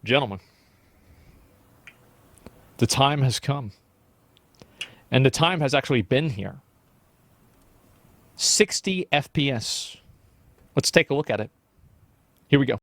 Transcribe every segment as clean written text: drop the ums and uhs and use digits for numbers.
Gentlemen, the time has come. And the time has actually been here. 60 FPS. Let's take a look at it. Here we go.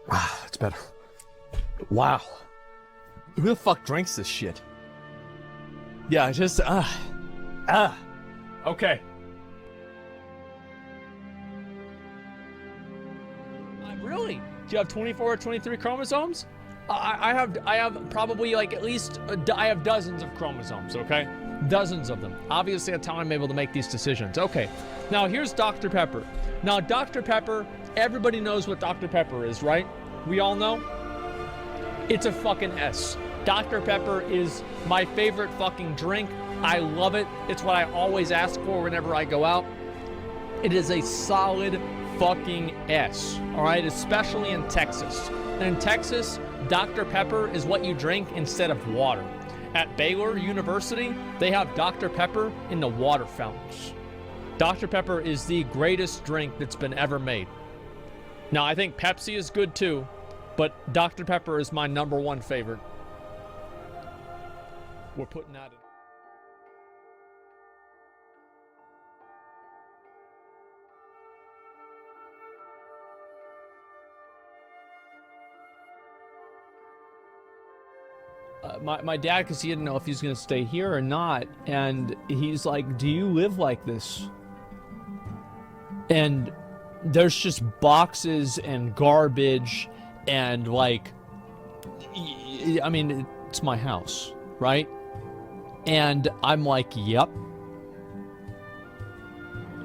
Wow, that's better. Wow. Who the fuck drinks this shit? Yeah, just, okay. Really? Do you have 24 or 23 chromosomes? I have probably like at least, I have dozens of chromosomes, okay? Dozens of them. Obviously, that's how I'm able to make these decisions. Okay, now here's Dr. Pepper. Now, Dr. Pepper, everybody knows what Dr. Pepper is, right? We all know? It's a fucking S. Dr. Pepper is my favorite fucking drink. I love it. It's what I always ask for whenever I go out. It is a solid fucking S, all right? Especially in Texas. And in Texas, Dr. Pepper is what you drink instead of water. At Baylor University, they have Dr. Pepper in the water fountains. Dr. Pepper is the greatest drink that's been ever made. Now, I think Pepsi is good too, but Dr. Pepper is my #1 favorite. We're putting that in. My dad, because he didn't know if he was going to stay here or not, and he's like, do you live like this? And there's just boxes and garbage and like, I mean, it's my house, right? And I'm like, yep.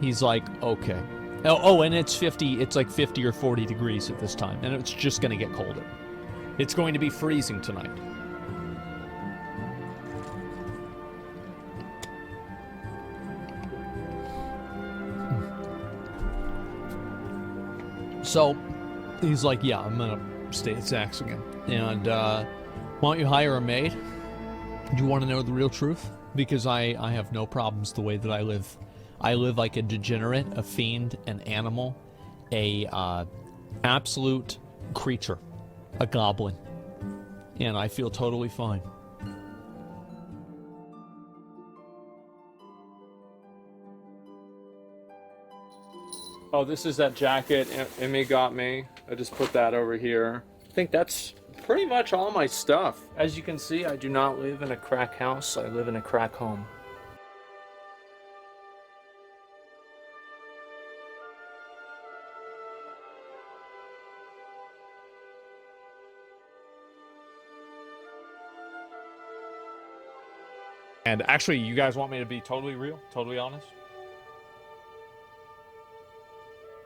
He's like, okay. Oh, and it's like 50 or 40 degrees at this time, and it's just going to get colder. It's going to be freezing tonight. So he's like, yeah, I'm gonna stay at Zach's again. And why don't you hire a maid? Do you want to know the real truth? Because I have no problems the way that I live. I live like a degenerate, a fiend, an animal, a absolute creature, a goblin. And I feel totally fine. Oh, this is that jacket Emmy got me. I just put that over here. I think that's pretty much all my stuff. As you can see, I do not live in a crack house. I live in a crack home. And actually, you guys want me to be totally real? Totally honest?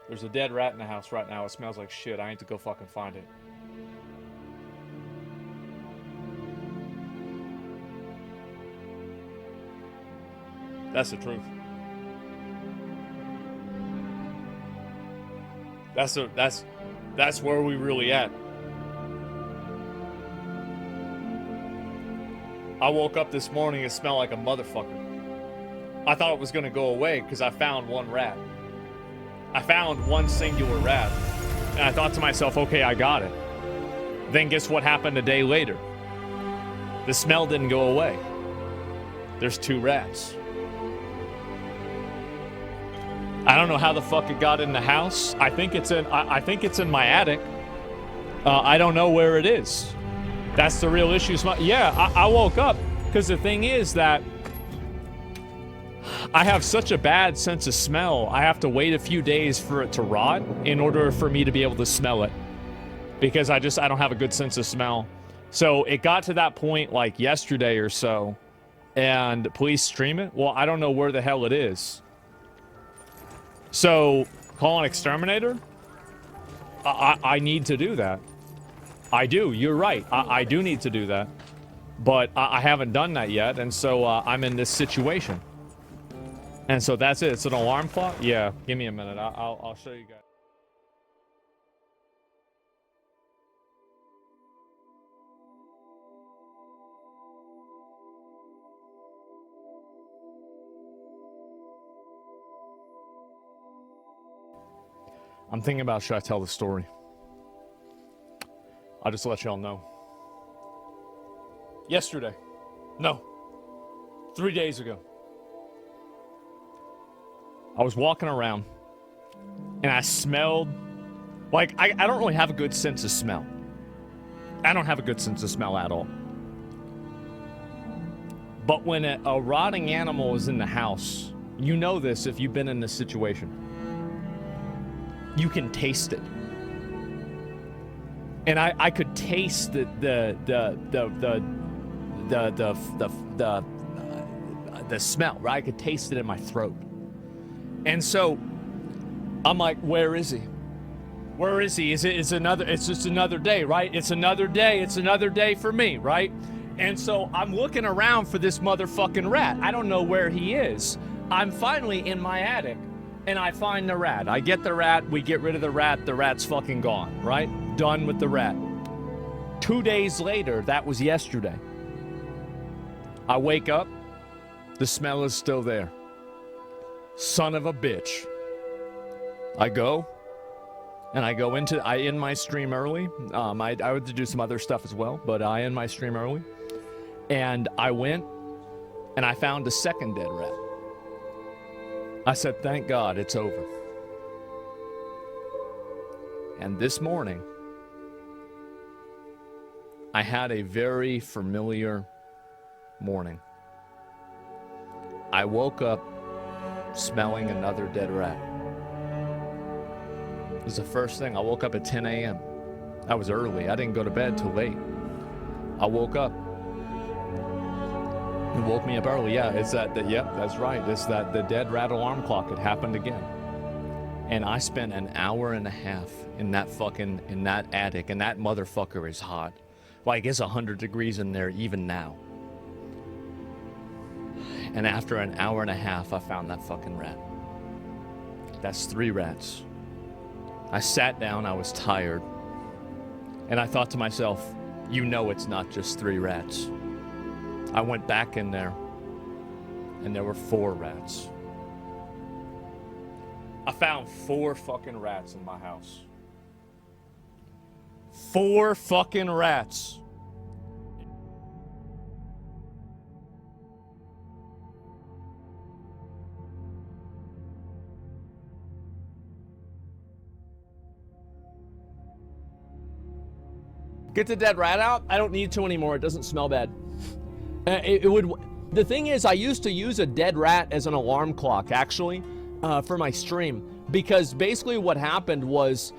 There's a dead rat in the house right now. It smells like shit. I need to go fucking find it. That's the truth. That's where we really at. I woke up this morning and smelled like a motherfucker. I thought it was gonna go away because I found one rat. I found one singular rat. And I thought to myself, okay, I got it. Then guess what happened a day later? The smell didn't go away. There's 2 rats. I don't know how the fuck it got in the house. I think it's in my attic. I don't know where it is. That's the real issue. Yeah, I woke up because the thing is that I have such a bad sense of smell. I have to wait a few days for it to rot in order for me to be able to smell it, because I don't have a good sense of smell. So it got to that point like yesterday or so, and police stream it. Well, I don't know where the hell it is. So call an exterminator? I need to do that. I do. You're right. I do need to do that. But I haven't done that yet, and so I'm in this situation. And so that's it. It's an alarm clock? Yeah, give me a minute. I'll show you guys. I'm thinking about, should I tell the story? I'll just let y'all know. Yesterday. No. 3 days ago. I was walking around and I smelled, like, I don't really have a good sense of smell. I don't have a good sense of smell at all. But when a rotting animal is in the house, you know this if you've been in this situation. You can taste it. And I could taste the smell, right? I could taste it in my throat. And so I'm like, where is he? Where is he? It's just another day, right? It's another day. It's another day for me, right? And so I'm looking around for this motherfucking rat. I don't know where he is. I'm finally in my attic and I find the rat. I get the rat. We get rid of the rat. The rat's fucking gone, right? Done with the rat. 2 days later, that was yesterday. I wake up. The smell is still there. Son of a bitch. I go in my stream early. I had to do some other stuff as well, but I end my stream early. And I went and I found a second dead rat. I said, thank God it's over. And this morning, I had a very familiar morning. I woke up smelling another dead rat. It was the first thing. I woke up at 10 a.m. That was early. I didn't go to bed till late. I woke up. It woke me up early. Yeah, yep, that's right. It's that the dead rat alarm clock. It happened again. And I spent an hour and a half in that attic, and that motherfucker is hot. Like, it's 100 degrees in there even now. And after an hour and a half, I found that fucking rat. That's 3 rats. I sat down, I was tired. And I thought to myself, you know it's not just 3 rats. I went back in there, and there were 4 rats. I found 4 fucking rats in my house. 4 fucking rats. Get the dead rat out. I don't need to anymore. It doesn't smell bad. It would. The thing is, I used to use a dead rat as an alarm clock, actually, for my stream, because basically what happened was,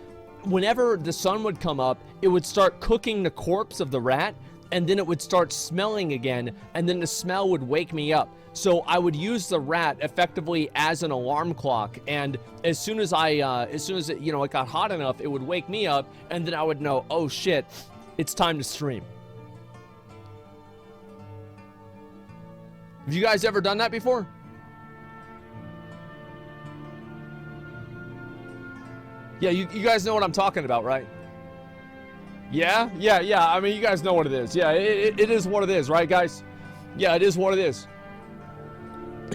whenever the sun would come up, it would start cooking the corpse of the rat, and then it would start smelling again, and then the smell would wake me up. So I would use the rat effectively as an alarm clock, and as soon as it, it got hot enough, it would wake me up, and then I would know, oh shit, it's time to stream. Have you guys ever done that before? Yeah, you guys know what I'm talking about, right? Yeah. I mean, you guys know what it is. Yeah, it is what it is, right, guys? Yeah, it is what it is.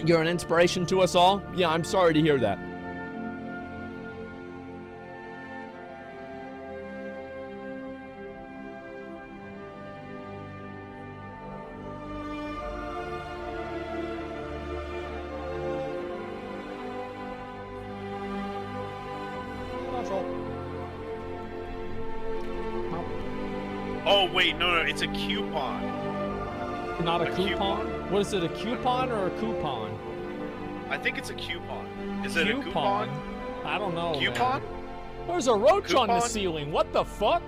You're an inspiration to us all. Yeah, I'm sorry to hear that. Oh wait, no, it's a coupon. Not a coupon? What is it, a coupon or a coupon? I think it's a coupon. Is it a coupon? I don't know. Coupon? Man. There's a roach on the ceiling. What the fuck?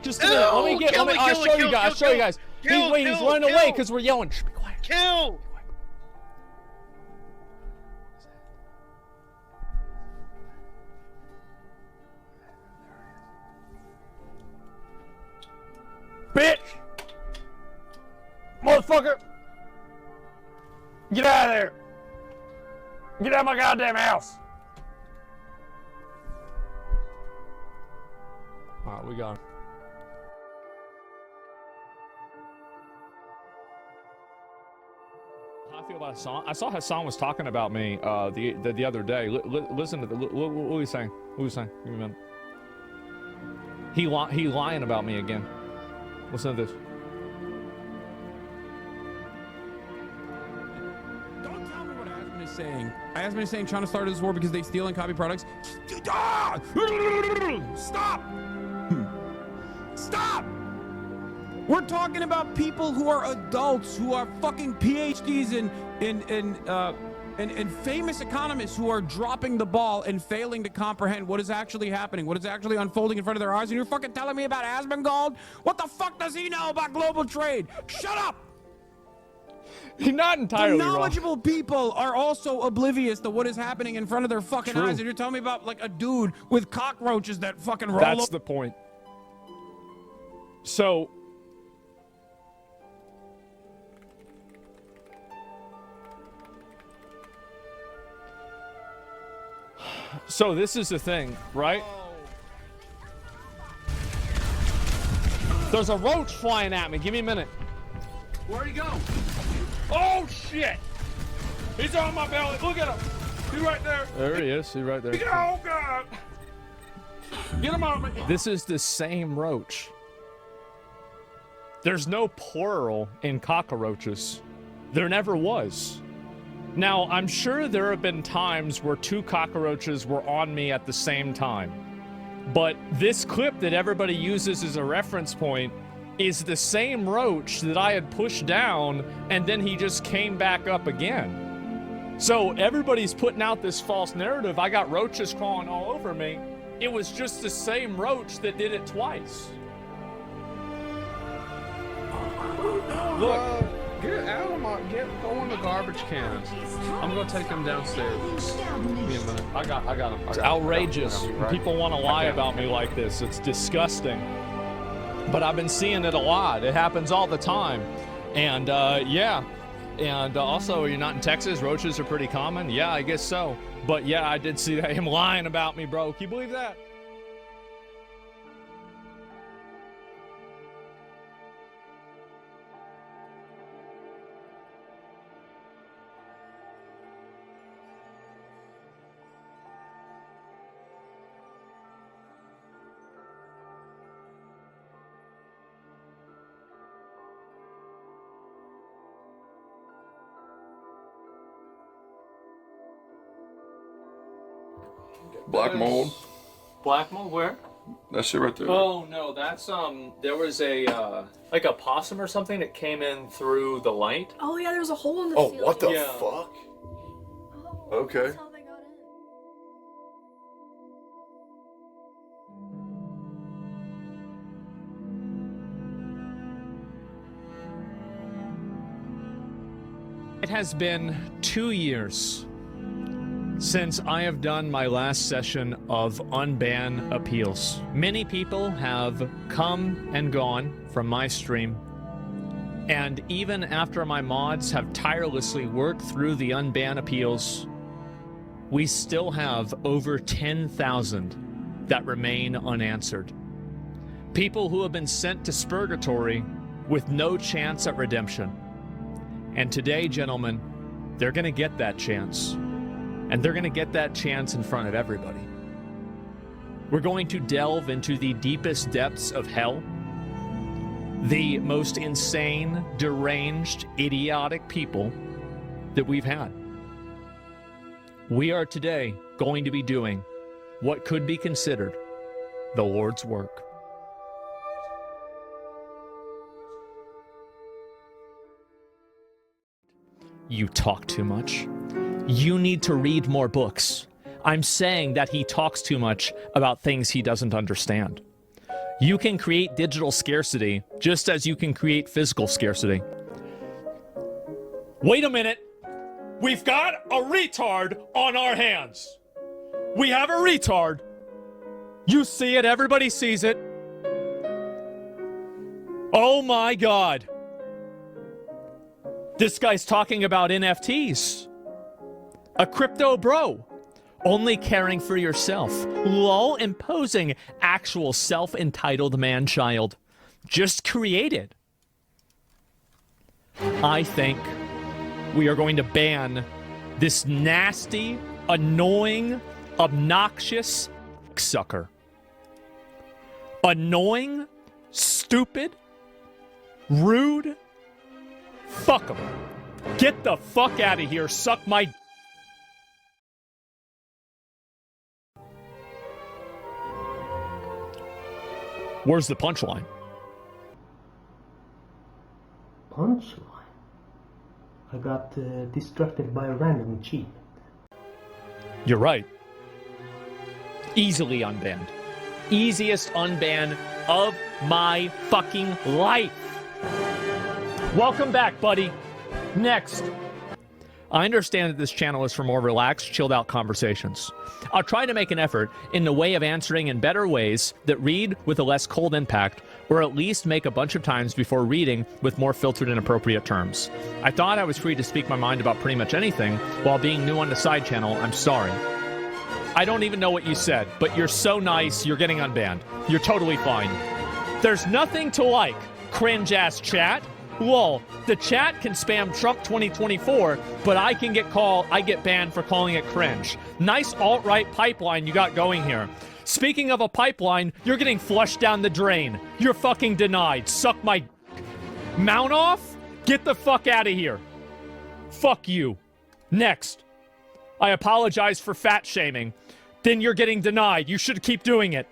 Just a minute. I'll show you guys. He's running away because we're yelling. Shh, be quiet. Kill! Bitch! Motherfucker! Get out of there! Get out of my goddamn house! Alright, we got him. How I feel about Hassan? I saw Hassan was talking about me the other day. Listen to what was he saying? What was he saying? Give me a minute. He lying about me again. Listen to this. Don't tell me what Asmon is saying. Asmon is saying China started this war because they steal and copy products. Stop! Stop! We're talking about people who are adults, who are fucking PhDs and famous economists who are dropping the ball and failing to comprehend what is actually happening, what is actually unfolding in front of their eyes, and you're fucking telling me about Asmongold? What the fuck does he know about global trade? Shut up! You're not entirely The wrong. knowledgeable people are also oblivious to what is happening in front of their fucking True. eyes, and you're telling me about like a dude with cockroaches that fucking roll That's up. the point. So this is the thing, right? There's a roach flying at me. Give me a minute. Where'd he go? Oh shit! He's on my belly. Look at him. He's right there. There he is. He's right there. Oh god! Get him out of me. This is the same roach. There's no plural in cockroaches. There never was. Now, I'm sure there have been times where two cockroaches were on me at the same time. But this clip that everybody uses as a reference point is the same roach that I had pushed down, and then he just came back up again. So everybody's putting out this false narrative. I got roaches crawling all over me. It was just the same roach that did it twice. Look, get out of my, go in the garbage can. I'm gonna take him downstairs. Give me a minute. I got him. It's outrageous. People want to lie about me like this. It's disgusting. But I've been seeing it a lot. It happens all the time. And yeah. And also, you're not in Texas. Roaches are pretty common. Yeah, I guess so. But yeah, I did see him lying about me, bro. Can you believe that? Black mold. Black mold where? That shit right there. Oh no, that's there was a like a possum or something that came in through the light. Oh yeah, there was a hole in the Oh, ceiling. what the Yeah. fuck? Oh, Okay. That's how they got in. It has been 2 years since I have done my last session of Unban Appeals. Many people have come and gone from my stream, and even after my mods have tirelessly worked through the Unban Appeals, we still have over 10,000 that remain unanswered. People who have been sent to Spurgatory with no chance at redemption. And today, gentlemen, they're gonna get that chance. And they're gonna get that chance in front of everybody. We're going to delve into the deepest depths of hell, the most insane, deranged, idiotic people that we've had. We are today going to be doing what could be considered the Lord's work. You talk too much. You need to read more books. I'm saying that he talks too much about things he doesn't understand. You can create digital scarcity just as you can create physical scarcity. Wait a minute. We've got a retard on our hands. We have a retard. You see it, everybody sees it. Oh my God. This guy's talking about NFTs. A crypto bro. Only caring for yourself. Lol, imposing actual self-entitled man-child. Just created. I think we are going to ban this nasty, annoying, obnoxious sucker. Annoying, stupid, rude. Fuck him. Get the fuck out of here. Suck my... Where's the punchline? Punchline? I got distracted by a random cheat. You're right. Easily unbanned. Easiest unban of my fucking life. Welcome back, buddy. Next. I understand that this channel is for more relaxed, chilled out conversations. I'll try to make an effort in the way of answering in better ways that read with a less cold impact, or at least make a bunch of times before reading with more filtered and appropriate terms. I thought I was free to speak my mind about pretty much anything, while being new on the side channel. I'm sorry. I don't even know what you said, but you're so nice, you're getting unbanned. You're totally fine. There's nothing to like, cringe-ass chat. Lol, the chat can spam Trump 2024, but I get banned for calling it cringe. Nice alt-right pipeline you got going here. Speaking of a pipeline, you're getting flushed down the drain. You're fucking denied. Suck my... Mount off? Get the fuck out of here. Fuck you. Next. I apologize for fat shaming. Then you're getting denied. You should keep doing it.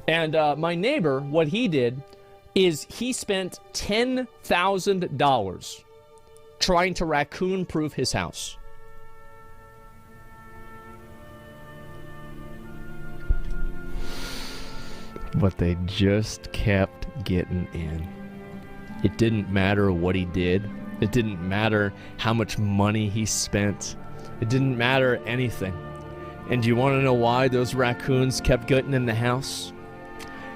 And my neighbor, what he did is he spent $10,000 trying to raccoon-proof his house. But they just kept getting in. It didn't matter what he did. It didn't matter how much money he spent. It didn't matter anything. And do you want to know why those raccoons kept getting in the house?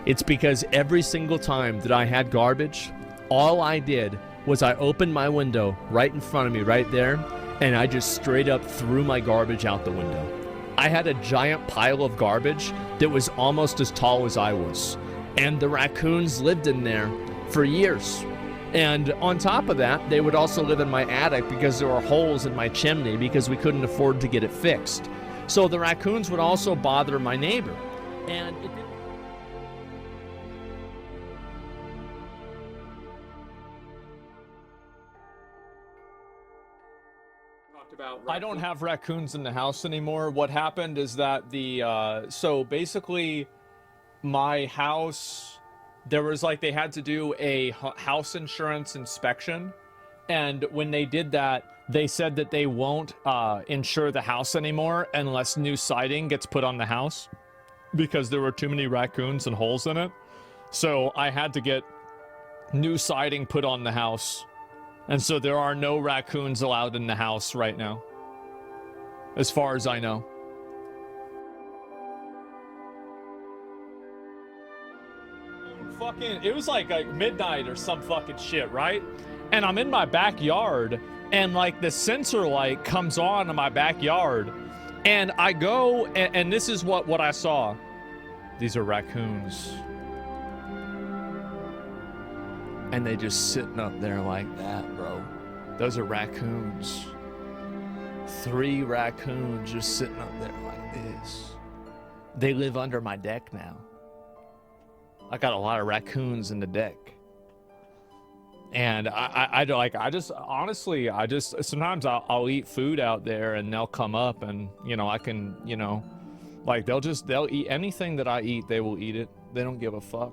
It's because every single time that I had garbage, all I did was I opened my window right in front of me, right there, and I just straight up threw my garbage out the window. I had a giant pile of garbage that was almost as tall as I was. And the raccoons lived in there for years. And on top of that, they would also live in my attic because there were holes in my chimney because we couldn't afford to get it fixed. So the raccoons would also bother my neighbor. And it didn't... I don't have raccoons in the house anymore. What happened is that so basically my house, there was like, they had to do a house insurance inspection. And when they did that, they said that they won't insure the house anymore unless new siding gets put on the house because there were too many raccoons and holes in it. So I had to get new siding put on the house. And so there are no raccoons allowed in the house right now, as far as I know. Fucking, it was like midnight or some fucking shit, right? And I'm in my backyard, and like the sensor light comes on in my backyard, and I go, and this is what I saw. These are raccoons. And they just sitting up there like that, bro. Those are raccoons. 3 raccoons just sitting up there like this. They live under my deck now. I got a lot of raccoons in the deck. And sometimes I'll eat food out there and they'll come up and, you know, I can, you know, like they'll eat anything that I eat, they will eat it. They don't give a fuck.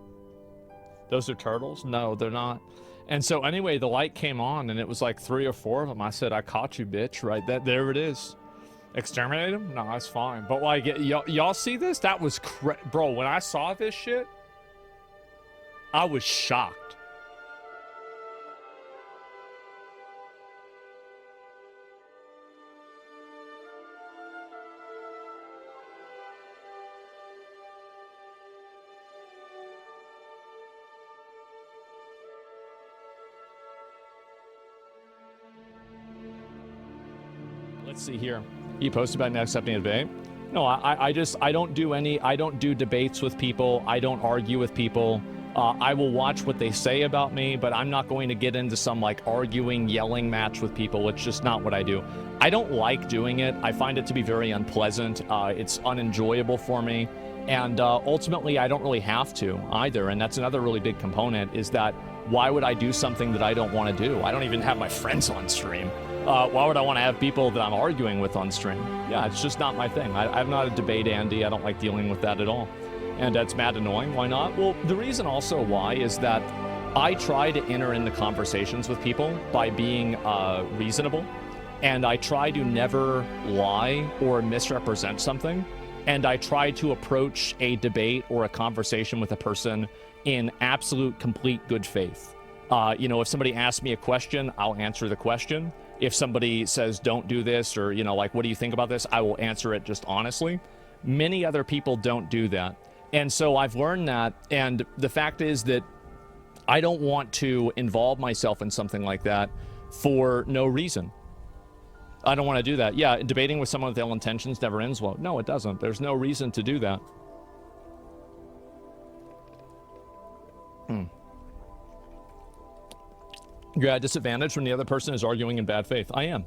Those are turtles? No, they're not. And so anyway, the light came on and it was like 3 or 4 of them. I said, I caught you, bitch, right? There it is. Exterminate them? No, that's fine. But like, y'all see this? That was bro, when I saw this shit, I was shocked. Let's see here. You posted about not accepting a debate? No, I don't do debates with people. I don't argue with people. I will watch what they say about me, but I'm not going to get into some like arguing, yelling match with people. It's just not what I do. I don't like doing it. I find it to be very unpleasant. It's unenjoyable for me. And ultimately, I don't really have to either. And that's another really big component, is that why would I do something that I don't want to do? I don't even have my friends on stream. Why would I want to have people that I'm arguing with on stream? Yeah, it's just not my thing. I'm not a debate Andy. I don't like dealing with that at all. And that's mad annoying. Why not? Well, the reason also why is that I try to enter into conversations with people by being reasonable. And I try to never lie or misrepresent something. And I try to approach a debate or a conversation with a person in absolute, complete good faith. If somebody asks me a question, I'll answer the question. If somebody says, don't do this, or, like, what do you think about this? I will answer it just honestly. Many other people don't do that. And so I've learned that. And the fact is that I don't want to involve myself in something like that for no reason. I don't want to do that. Yeah, debating with someone with ill intentions never ends well. No, it doesn't. There's no reason to do that. You're at a disadvantage when the other person is arguing in bad faith. I am.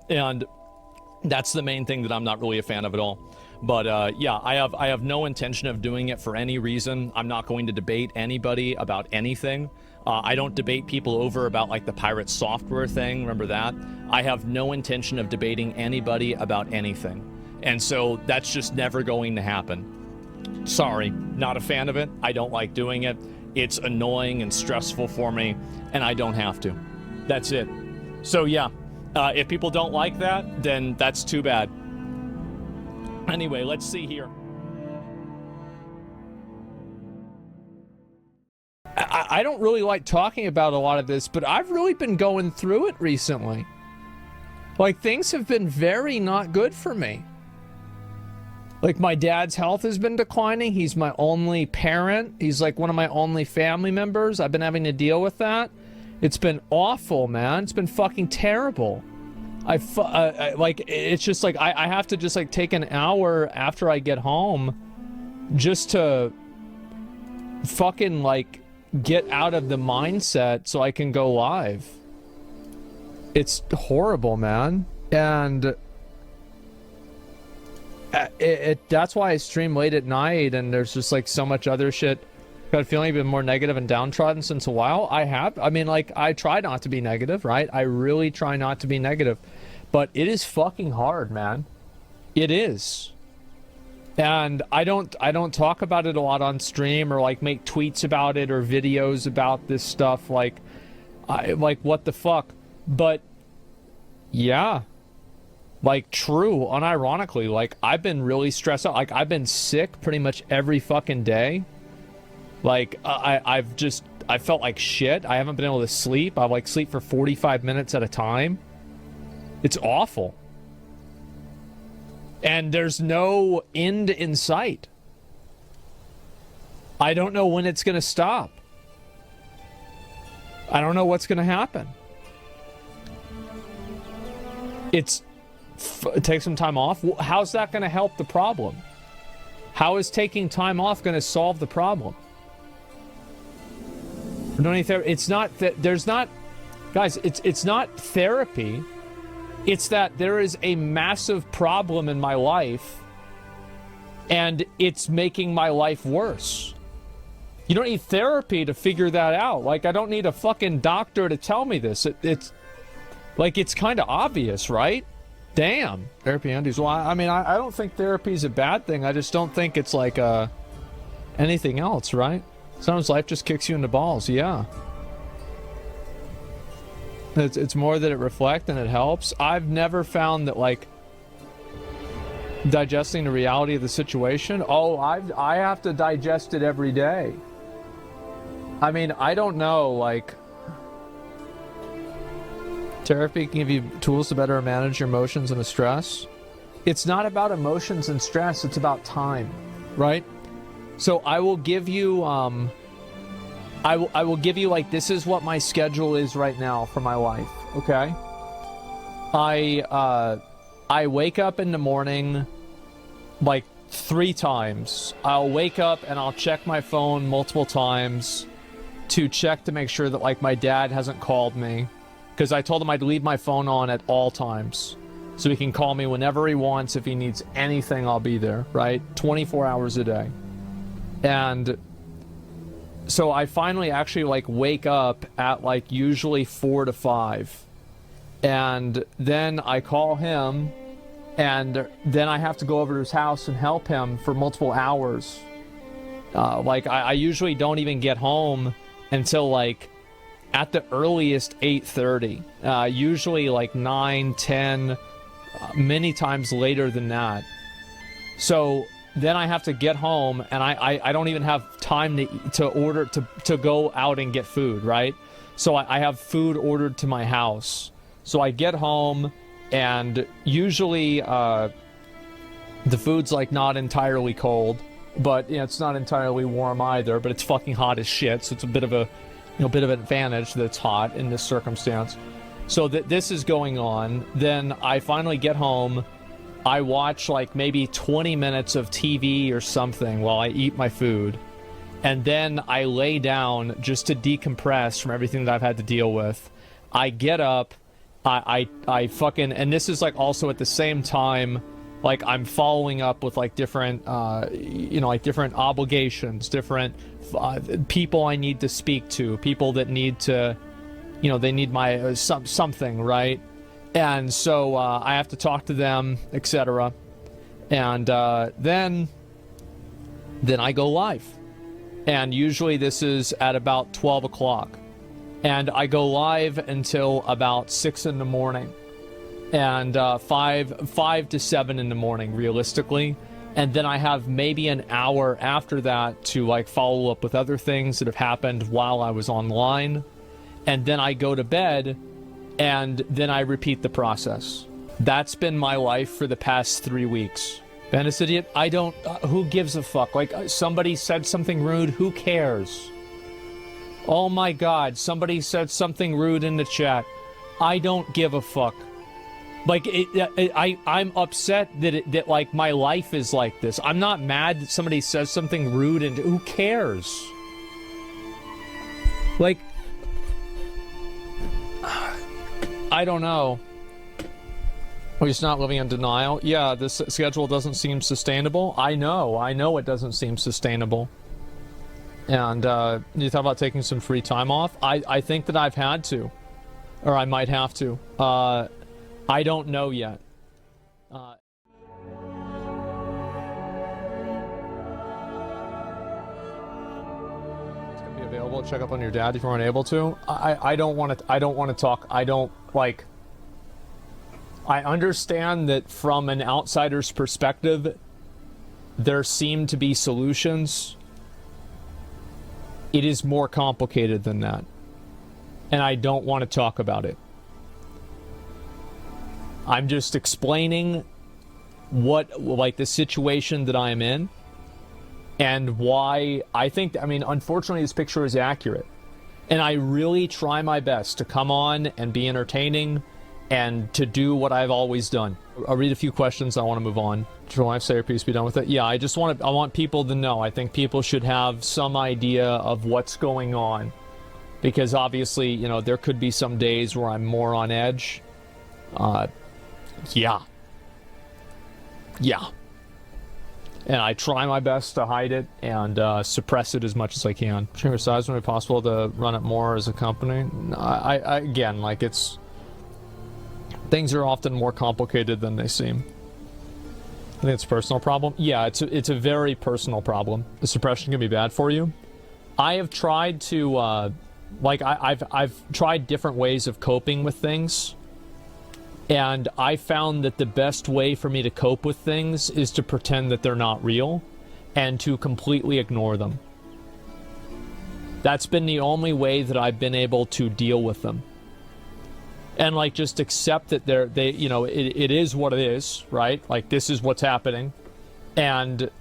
And that's the main thing that I'm not really a fan of at all. But yeah, I have no intention of doing it for any reason. I'm not going to debate anybody about anything. I don't debate people over about like the pirate software thing. Remember that? I have no intention of debating anybody about anything. And so that's just never going to happen. Sorry, not a fan of it. I don't like doing it. It's annoying and stressful for me, and I don't have to. That's it. So yeah, if people don't like that, then that's too bad. Anyway, let's see here. I don't really like talking about a lot of this, but I've really been going through it recently. Like, things have been very not good for me. Like, my dad's health has been declining. He's my only parent. He's like one of my only family members. I've been having to deal with that. It's been awful, man. It's been fucking terrible. It's just like, I have to just like take an hour after I get home just to fucking like get out of the mindset so I can go live. It's horrible, man. And that's why I stream late at night, and there's just like so much other shit. Got a feeling I've been more negative and downtrodden since a while. I try not to be negative, right? I really try not to be negative. But it is fucking hard, man. It is. And I don't talk about it a lot on stream or like make tweets about it or videos about this stuff. Like what the fuck? But yeah. Like, true, unironically, like, I've been really stressed out. Like, I've been sick pretty much every fucking day. Like, I felt like shit. I haven't been able to sleep. I like sleep for 45 minutes at a time. It's awful. And there's no end in sight. I don't know when it's going to stop. I don't know what's going to happen. Take some time off. How's that going to help the problem? How is taking time off going to solve the problem? It's not that there's not, guys, it's not therapy. It's that there is a massive problem in my life and it's making my life worse. You don't need therapy to figure that out. Like, I don't need a fucking doctor to tell me this. It's like, it's kind of obvious, right? Damn. Therapy Andy's. Well, I mean, I don't think therapy is a bad thing. I just don't think it's like anything else, right? Sometimes life just kicks you in the balls. Yeah. It's more that it reflects and it helps. I've never found that, like, digesting the reality of the situation. Oh, I have to digest it every day. I mean, I don't know, like, therapy can give you tools to better manage your emotions and the stress. It's not about emotions and stress, it's about time, right? So I will give you I will give you, like, this is what my schedule is right now for my life, okay? I wake up in the morning like 3 times. I'll wake up and I'll check my phone multiple times to check to make sure that like my dad hasn't called me, because I told him I'd leave my phone on at all times so he can call me whenever he wants. If he needs anything, I'll be there, right? 24 hours a day. And so I finally actually like wake up at like usually 4 to 5, and then I call him, and then I have to go over to his house and help him for multiple hours. Like I usually don't even get home until like at the earliest 8:30, usually like 9, 10, many times later than that. So then I have to get home, and I don't even have time to order to go out and get food, right? So I have food ordered to my house. So I get home, and usually the food's like not entirely cold, but you know, it's not entirely warm either, but it's fucking hot as shit, so it's a bit of a bit of an advantage that it's hot in this circumstance. So this is going on. Then I finally get home. I watch like maybe 20 minutes of TV or something while I eat my food. And then I lay down just to decompress from everything that I've had to deal with. I get up, I fucking, and this is like also at the same time, like I'm following up with like different, like different obligations, different people I need to speak to, people that need to, they need my something, right? And so I have to talk to them, etc. And then I go live. And usually this is at about 12 o'clock. And I go live until about 6 in the morning. And 5 to 7 in the morning, realistically. And then I have maybe an hour after that to like follow up with other things that have happened while I was online. And then I go to bed, and then I repeat the process. That's been my life for the past 3 weeks. Venice Idiot, I don't, who gives a fuck? Like, somebody said something rude, who cares? Oh my god, somebody said something rude in the chat. I don't give a fuck. Like, I'm upset that like, my life is like this. I'm not mad that somebody says something rude, and who cares? Like, I don't know. We're just not living in denial. Yeah, this schedule doesn't seem sustainable. I know it doesn't seem sustainable. And you thought about taking some free time off? I think that I've had to. Or I might have to. I don't know yet. Available. Check up on your dad if you aren't able to. I don't want to talk. I don't like. I understand that from an outsider's perspective, there seem to be solutions. It is more complicated than that, and I don't want to talk about it. I'm just explaining what, like, the situation that I'm in. And why I think, unfortunately, this picture is accurate. And I really try my best to come on and be entertaining and to do what I've always done. I'll read a few questions. I want to move on. Should I say your piece, be done with it? Yeah, I want people to know. I think people should have some idea of what's going on. Because obviously, there could be some days where I'm more on edge. Yeah. And I try my best to hide it and suppress it as much as I can. Change your size when it's possible to run it more as a company. Again, like, it's... Things are often more complicated than they seem. I think it's a personal problem. Yeah, it's a very personal problem. The suppression can be bad for you. I have tried to, I've tried different ways of coping with things. And I found that the best way for me to cope with things is to pretend that they're not real and to completely ignore them. That's been the only way that I've been able to deal with them. And like, just accept that it is what it is, right? Like, this is what's happening. And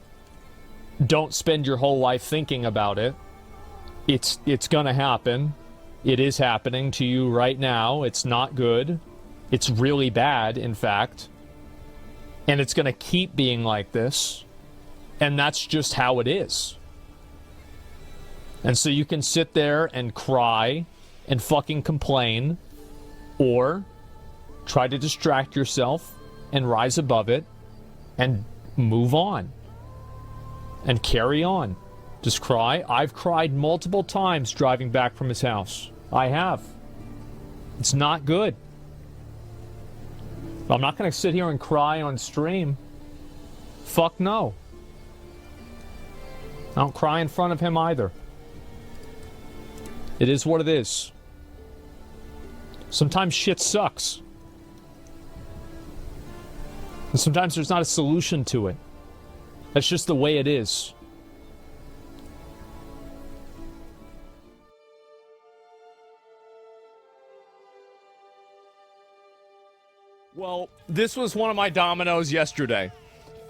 don't spend your whole life thinking about it. It's gonna happen. It is happening to you right now. It's not good. It's really bad, in fact. And it's going to keep being like this. And that's just how it is. And so you can sit there and cry and fucking complain, or try to distract yourself and rise above it and move on and carry on. Just cry. I've cried multiple times driving back from his house. I have. It's not good. I'm not going to sit here and cry on stream. Fuck no. I don't cry in front of him either. It is what it is. Sometimes shit sucks. And sometimes there's not a solution to it. That's just the way it is. Well, this was one of my dominoes yesterday.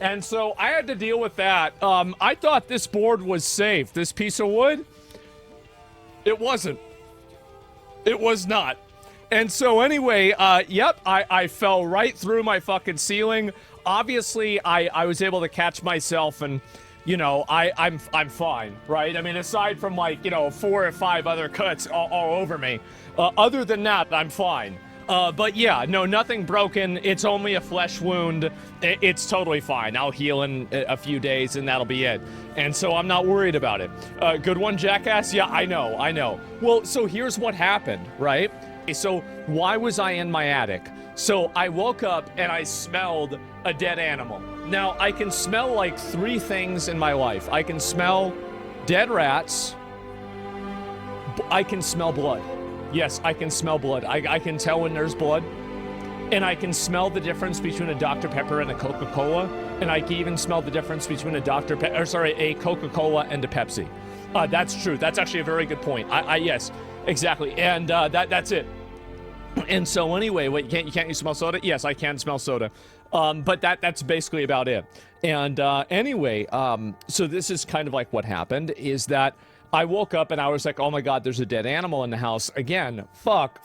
And so I had to deal with that. I thought this board was safe. This piece of wood, it wasn't. It was not. And so anyway, yep, I fell right through my fucking ceiling. Obviously, I was able to catch myself and, you know, I'm fine, right? I mean, aside from like, you know, 4 or 5 other cuts all over me. Other than that, I'm fine. But yeah, no, nothing broken. It's only a flesh wound. It's totally fine. I'll heal in a few days and that'll be it. And so I'm not worried about it. Good one, Jackass? Yeah, I know. Well, so here's what happened, right? So why was I in my attic? So I woke up and I smelled a dead animal. Now, I can smell like 3 things in my life. I can smell dead rats. I can smell blood. Yes, I can smell blood. I can tell when there's blood. And I can smell the difference between a Dr. Pepper and a Coca-Cola. And I can even smell the difference between a a Coca-Cola and a Pepsi. That's true. That's actually a very good point. Yes, exactly. And that's it. And so anyway, wait, you can't smell soda? Yes, I can smell soda. But that's basically about it. And anyway, so this is kind of like what happened is that I woke up and I was like, oh my God, there's a dead animal in the house again. Fuck.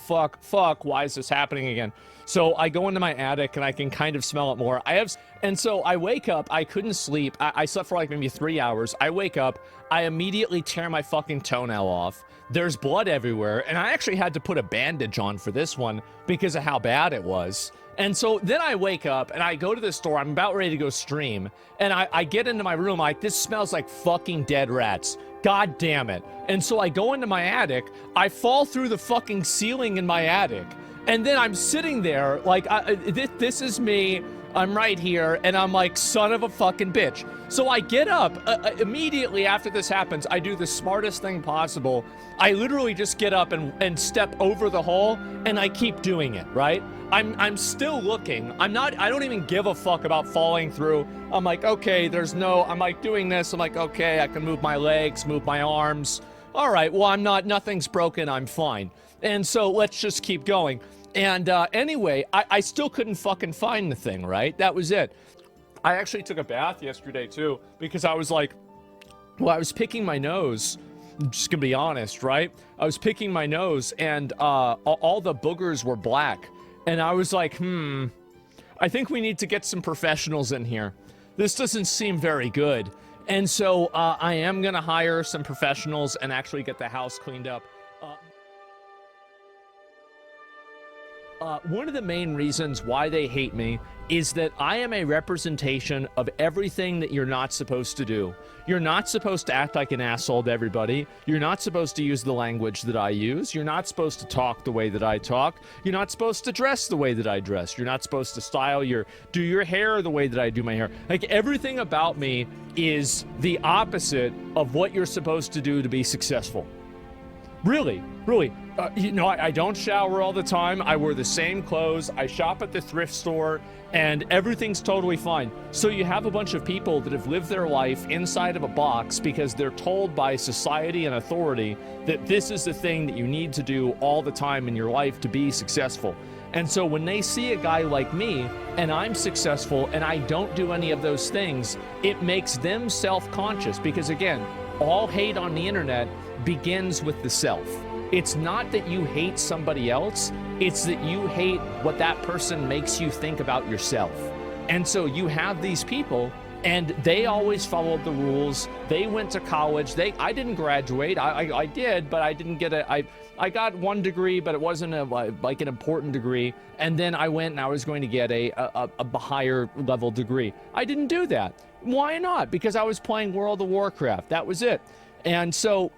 Why is this happening again? So I go into my attic and I can kind of smell it more. And so I wake up, I couldn't sleep. I slept for like maybe 3 hours. I wake up, I immediately tear my fucking toenail off. There's blood everywhere. And I actually had to put a bandage on for this one because of how bad it was. And so then I wake up and I go to the store. I'm about ready to go stream. And I get into my room. This smells like fucking dead rats. God damn it. And so I go into my attic. I fall through the fucking ceiling in my attic. And then I'm sitting there like, this is me. I'm right here. And I'm like, son of a fucking bitch. So I get up immediately after this happens. I do the smartest thing possible. I literally just get up and step over the hole and I keep doing it, right? I'm still looking. I don't even give a fuck about falling through. I'm like, okay, I'm like doing this. I'm like, okay, I can move my legs, move my arms. All right, well, nothing's broken. I'm fine. And so let's just keep going. And anyway, I still couldn't fucking find the thing, right? That was it. I actually took a bath yesterday too, because I was like, well, I was picking my nose. I'm just gonna be honest, right? I was picking my nose and all the boogers were black. And I was like, I think we need to get some professionals in here. This doesn't seem very good. And so I am gonna hire some professionals and actually get the house cleaned up. One of the main reasons why they hate me is that I am a representation of everything that you're not supposed to do. You're not supposed to act like an asshole to everybody. You're not supposed to use the language that I use. You're not supposed to talk the way that I talk. You're not supposed to dress the way that I dress. You're not supposed to do your hair the way that I do my hair. Like, everything about me is the opposite of what you're supposed to do to be successful. Really. I don't shower all the time. I wear the same clothes. I shop at the thrift store, and everything's totally fine. So you have a bunch of people that have lived their life inside of a box because they're told by society and authority that this is the thing that you need to do all the time in your life to be successful. And so when they see a guy like me, and I'm successful, and I don't do any of those things, it makes them self-conscious because, again, all hate on the internet begins with the self. It's not that you hate somebody else, it's that you hate what that person makes you think about yourself. And so you have these people, and they always followed the rules. They went to college. I didn't graduate. I did, but I didn't get I got 1 degree, but it wasn't like an important degree. And then I went and I was going to get a higher level degree. I didn't do that. Why not? Because I was playing World of Warcraft. That was it. And so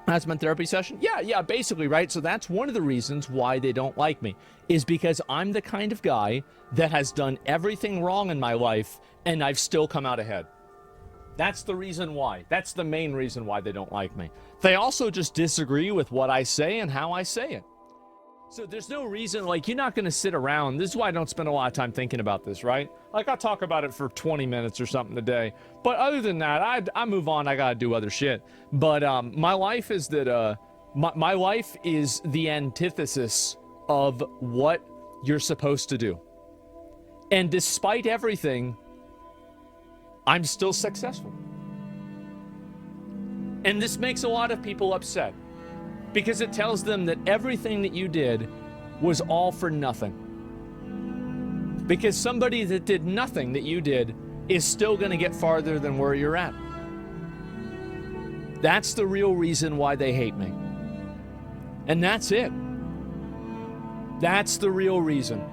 that's my therapy session. Yeah, basically, right? So that's one of the reasons why they don't like me, is because I'm the kind of guy that has done everything wrong in my life, and I've still come out ahead. That's the reason why. That's the main reason why they don't like me. They also just disagree with what I say and how I say it. So there's no reason, like, you're not going to sit around. This is why I don't spend a lot of time thinking about this, right? Like, I'll talk about it for 20 minutes or something a day. But other than that, I move on. I got to do other shit. But my life is that, my life is the antithesis of what you're supposed to do. And despite everything, I'm still successful. And this makes a lot of people upset, because it tells them that everything that you did was all for nothing. Because somebody that did nothing that you did is still going to get farther than where you're at. That's the real reason why they hate me. And that's it. That's the real reason.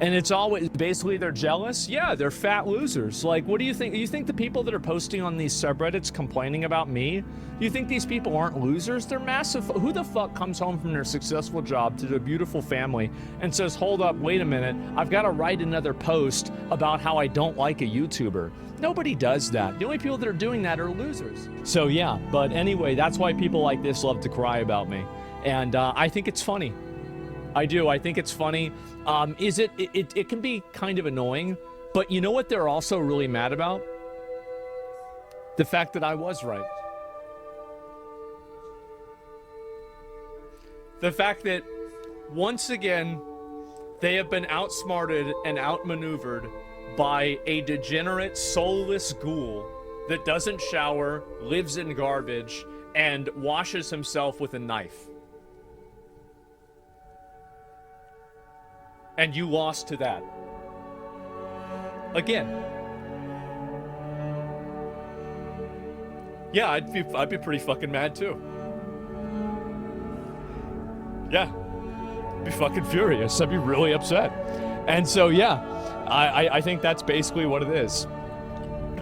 And it's always, basically, they're jealous. Yeah, they're fat losers. Like, what do you think? You think the people that are posting on these subreddits complaining about me, you think these people aren't losers? They're massive. Who the fuck comes home from their successful job to a beautiful family and says, hold up, wait a minute, I've got to write another post about how I don't like a YouTuber? Nobody does that. The only people that are doing that are losers. So yeah, but anyway, that's why people like this love to cry about me. And I think it's funny. I do. I think it's funny. It can be kind of annoying, but you know what they're also really mad about? The fact that I was right. The fact that, once again, they have been outsmarted and outmaneuvered by a degenerate, soulless ghoul that doesn't shower, lives in garbage, and washes himself with a knife. And you lost to that. Again. Yeah, I'd be pretty fucking mad too. Yeah. I'd be fucking furious. I'd be really upset. And so yeah, I think that's basically what it is.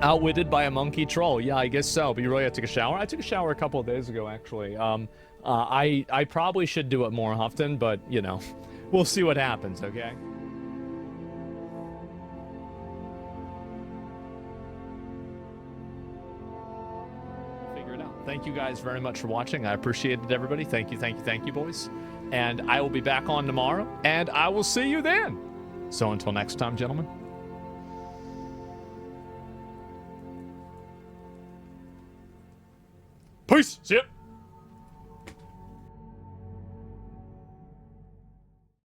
Outwitted by a monkey troll. Yeah, I guess so. But you really have to take a shower? I took a shower a couple of days ago, actually. I probably should do it more often, but you know. We'll see what happens, okay? Figure it out. Thank you guys very much for watching. I appreciate it, everybody. Thank you, boys. And I will be back on tomorrow, and I will see you then. So until next time, gentlemen. Peace. See ya.